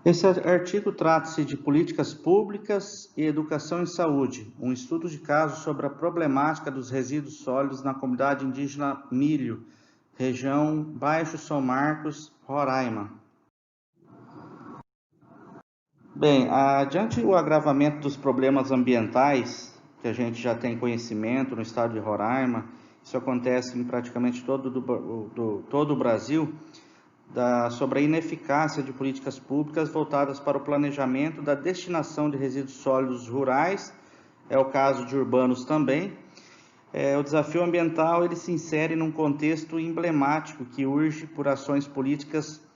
Esse artigo trata-se de políticas públicas e educação em saúde, um estudo de caso sobre a problemática dos resíduos sólidos na comunidade indígena Milho, região Baixo São Marcos, Roraima. Bem, adiante o agravamento dos problemas ambientais, que a gente já tem conhecimento no estado de Roraima, isso acontece em praticamente todo o Brasil, sobre a ineficácia de políticas públicas voltadas para o planejamento da destinação de resíduos sólidos rurais, é o caso de urbanos também. O desafio ambiental ele se insere num contexto emblemático que urge por ações políticas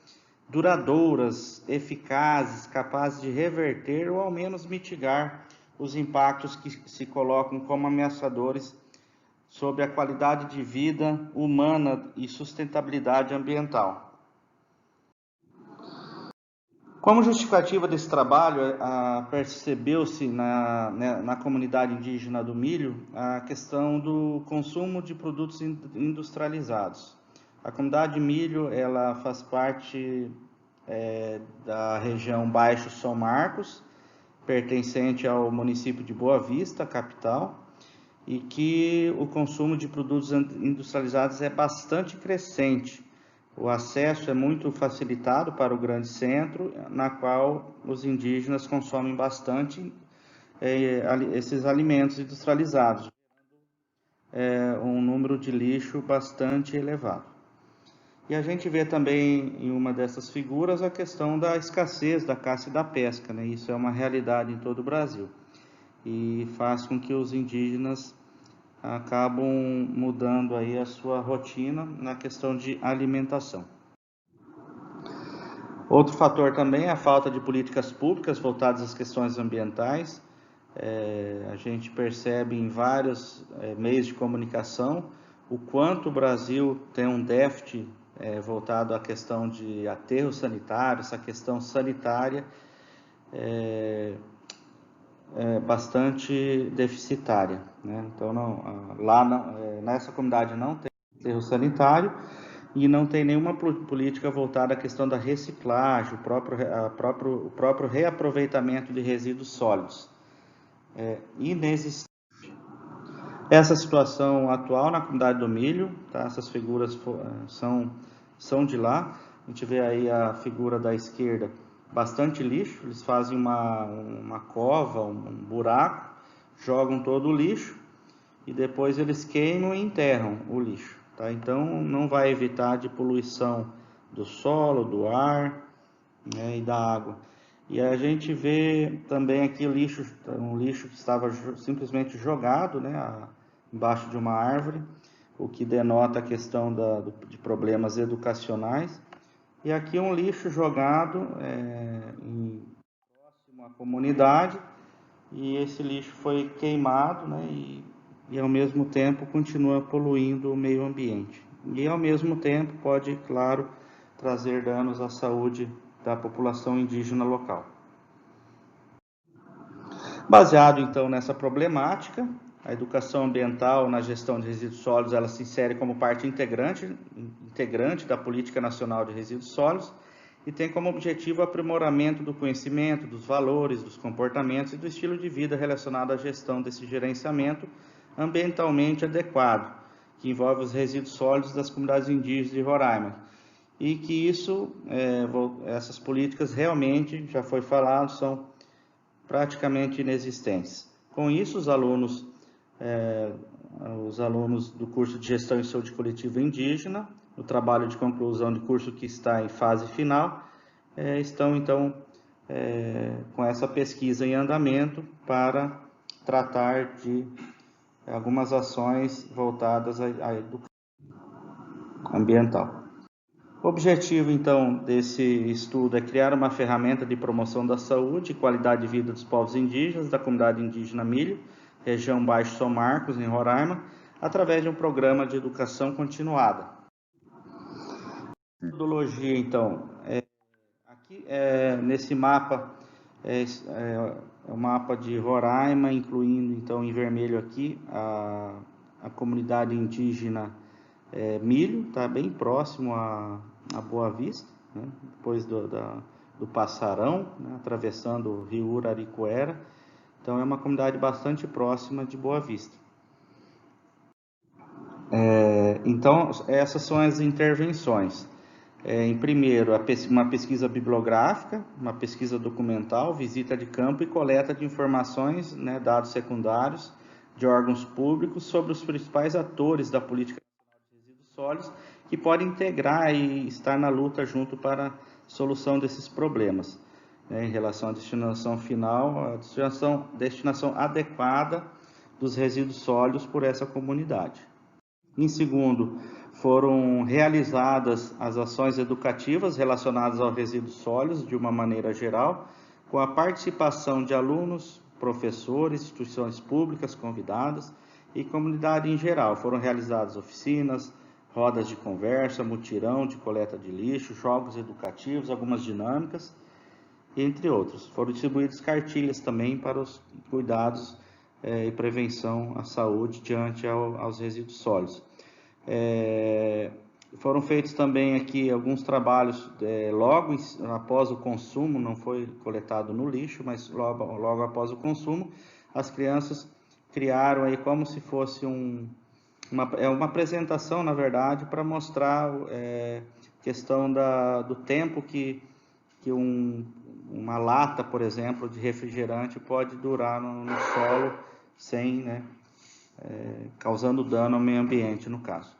duradouras, eficazes, capazes de reverter ou ao menos mitigar os impactos que se colocam como ameaçadores sobre a qualidade de vida humana e sustentabilidade ambiental. Como justificativa desse trabalho, percebeu-se na comunidade indígena do milho a questão do consumo de produtos industrializados. A comunidade de milho ela faz parte da região Baixo São Marcos, pertencente ao município de Boa Vista, capital, e que o consumo de produtos industrializados é bastante crescente. O acesso é muito facilitado para o grande centro, na qual os indígenas consomem bastante esses alimentos industrializados, um número de lixo bastante elevado. E a gente vê também em uma dessas figuras a questão da escassez da caça e da pesca, né? Isso é uma realidade em todo o Brasil e faz com que os indígenas acabam mudando aí a sua rotina na questão de alimentação. Outro fator também é a falta de políticas públicas voltadas às questões ambientais. A gente percebe em vários meios de comunicação o quanto o Brasil tem um déficit voltado à questão de aterro sanitário, essa questão sanitária bastante deficitária, né? Então, nessa comunidade não tem aterro sanitário e não tem nenhuma política voltada à questão da reciclagem, o próprio reaproveitamento de resíduos sólidos. Inexistente. Essa situação atual na comunidade do milho, tá? Essas figuras são de lá. A gente vê aí a figura da esquerda, bastante lixo. Eles fazem uma cova, um buraco, jogam todo o lixo e depois eles queimam e enterram o lixo, tá? Então não vai evitar de poluição do solo, do ar, né, e da água. E a gente vê também aqui um lixo que estava simplesmente jogado, né, embaixo de uma árvore, o que denota a questão de problemas educacionais. E aqui um lixo jogado próximo à comunidade, e esse lixo foi queimado, né, e ao mesmo tempo continua poluindo o meio ambiente. E ao mesmo tempo pode, claro, trazer danos à saúde da população indígena local. Baseado então nessa problemática, a educação ambiental na gestão de resíduos sólidos ela se insere como parte integrante da Política Nacional de Resíduos Sólidos e tem como objetivo o aprimoramento do conhecimento, dos valores, dos comportamentos e do estilo de vida relacionado à gestão desse gerenciamento ambientalmente adequado, que envolve os resíduos sólidos das comunidades indígenas de Roraima. E que essas políticas realmente, já foi falado, são praticamente inexistentes. Com isso, os alunos do curso de Gestão e Saúde Coletiva Indígena, no trabalho de conclusão de curso que está em fase final, estão então com essa pesquisa em andamento para tratar de algumas ações voltadas à educação ambiental. O objetivo, então, desse estudo é criar uma ferramenta de promoção da saúde e qualidade de vida dos povos indígenas da comunidade indígena Milho, região Baixo São Marcos, em Roraima, através de um programa de educação continuada. A metodologia, então, aqui nesse mapa, o mapa de Roraima, incluindo, então, em vermelho aqui, a comunidade indígena Milho, está bem próximo a Boa Vista, né? Depois do Passarão, né, atravessando o rio Uraricoera. Então é uma comunidade bastante próxima de Boa Vista. Então essas são as intervenções. Em primeiro, uma pesquisa bibliográfica, uma pesquisa documental, visita de campo e coleta de informações, né, dados secundários de órgãos públicos sobre os principais atores da política nacional de resíduos sólidos que podem integrar e estar na luta junto para a solução desses problemas, né, em relação à destinação final, a destinação adequada dos resíduos sólidos por essa comunidade. Em segundo, foram realizadas as ações educativas relacionadas aos resíduos sólidos de uma maneira geral, com a participação de alunos, professores, instituições públicas convidadas e comunidade em geral. Foram realizadas oficinas, rodas de conversa, mutirão de coleta de lixo, jogos educativos, algumas dinâmicas, entre outros. Foram distribuídas cartilhas também para os cuidados e prevenção à saúde diante aos resíduos sólidos. Foram feitos também aqui alguns trabalhos logo após o consumo, não foi coletado no lixo, mas logo após o consumo, as crianças criaram aí como se fosse uma apresentação, na verdade, para mostrar questão do tempo que uma lata, por exemplo, de refrigerante pode durar no solo sem, né, causando dano ao meio ambiente, no caso.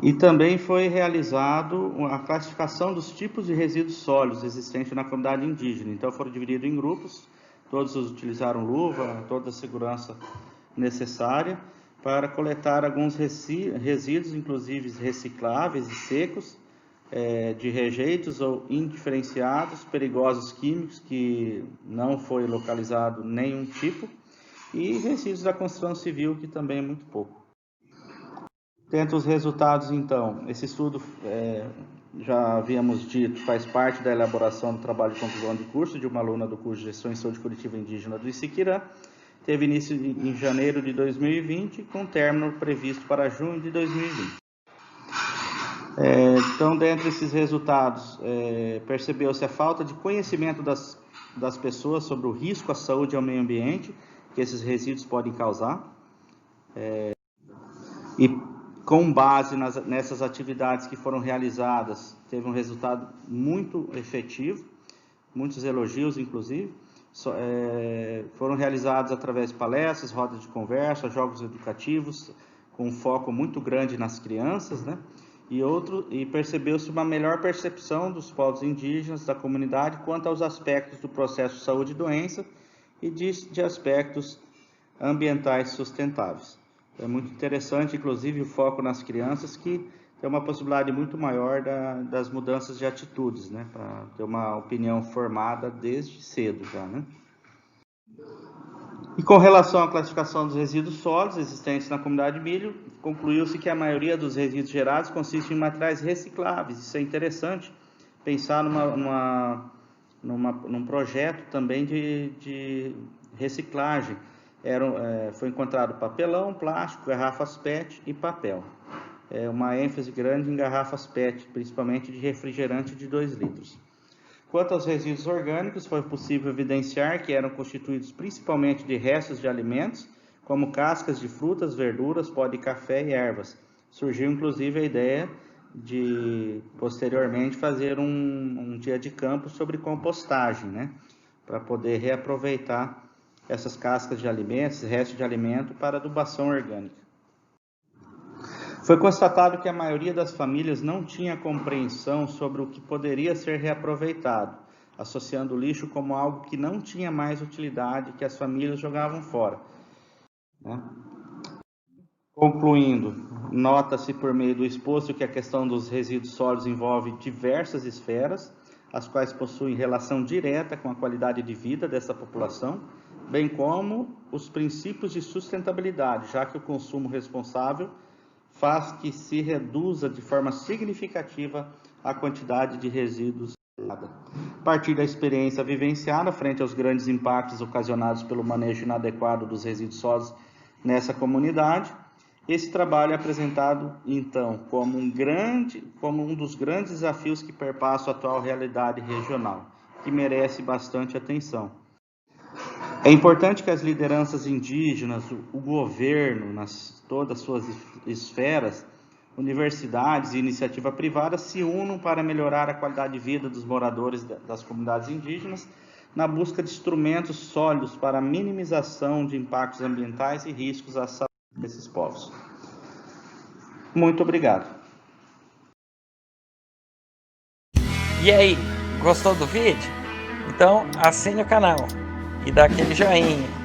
E também foi realizado a classificação dos tipos de resíduos sólidos existentes na comunidade indígena. Então foram divididos em grupos, todos utilizaram luva, toda a segurança necessária para coletar alguns resíduos, inclusive recicláveis e secos, de rejeitos ou indiferenciados, perigosos químicos, que não foi localizado nenhum tipo, e resíduos da construção civil, que também é muito pouco. Dentro dos resultados, então, esse estudo, já havíamos dito, faz parte da elaboração do trabalho de conclusão de curso de uma aluna do curso de Gestão em Saúde Coletiva Indígena do Isiquirã. Teve início em janeiro de 2020, com término previsto para junho de 2020. Então, dentre esses resultados, percebeu-se a falta de conhecimento das pessoas sobre o risco à saúde e ao meio ambiente que esses resíduos podem causar. E com base nessas atividades que foram realizadas, teve um resultado muito efetivo, muitos elogios, inclusive. Foram realizados através de palestras, rodas de conversa, jogos educativos, com um foco muito grande nas crianças, né? E percebeu-se uma melhor percepção dos povos indígenas, da comunidade, quanto aos aspectos do processo de saúde e doença e de aspectos ambientais sustentáveis. É muito interessante, inclusive, o foco nas crianças, que tem uma possibilidade muito maior das mudanças de atitudes, né? Para ter uma opinião formada desde cedo já, né? E com relação à classificação dos resíduos sólidos existentes na comunidade de milho, concluiu-se que a maioria dos resíduos gerados consiste em materiais recicláveis. Isso é interessante, pensar num projeto também de reciclagem. Foi encontrado papelão, plástico, garrafas PET e papel. Uma ênfase grande em garrafas PET, principalmente de refrigerante de 2 litros. Quanto aos resíduos orgânicos, foi possível evidenciar que eram constituídos principalmente de restos de alimentos, como cascas de frutas, verduras, pó de café e ervas. Surgiu inclusive a ideia de, posteriormente, fazer um dia de campo sobre compostagem, né? Para poder reaproveitar essas cascas de alimentos, restos de alimento, para adubação orgânica. Foi constatado que a maioria das famílias não tinha compreensão sobre o que poderia ser reaproveitado, associando o lixo como algo que não tinha mais utilidade, que as famílias jogavam fora, né? Concluindo, nota-se por meio do exposto que a questão dos resíduos sólidos envolve diversas esferas, as quais possuem relação direta com a qualidade de vida dessa população, bem como os princípios de sustentabilidade, já que o consumo responsável faz que se reduza de forma significativa a quantidade de resíduos. A partir da experiência vivenciada frente aos grandes impactos ocasionados pelo manejo inadequado dos resíduos sólidos nessa comunidade, Esse trabalho é apresentado, então, como um dos grandes desafios que perpassa a atual realidade regional, que merece bastante atenção. É importante que as lideranças indígenas, o governo, todas as suas esferas, universidades e iniciativa privada se unam para melhorar a qualidade de vida dos moradores das comunidades indígenas, na busca de instrumentos sólidos para a minimização de impactos ambientais e riscos à saúde desses povos. Muito obrigado. E aí, gostou do vídeo? Então assine o canal e dá aquele joinha.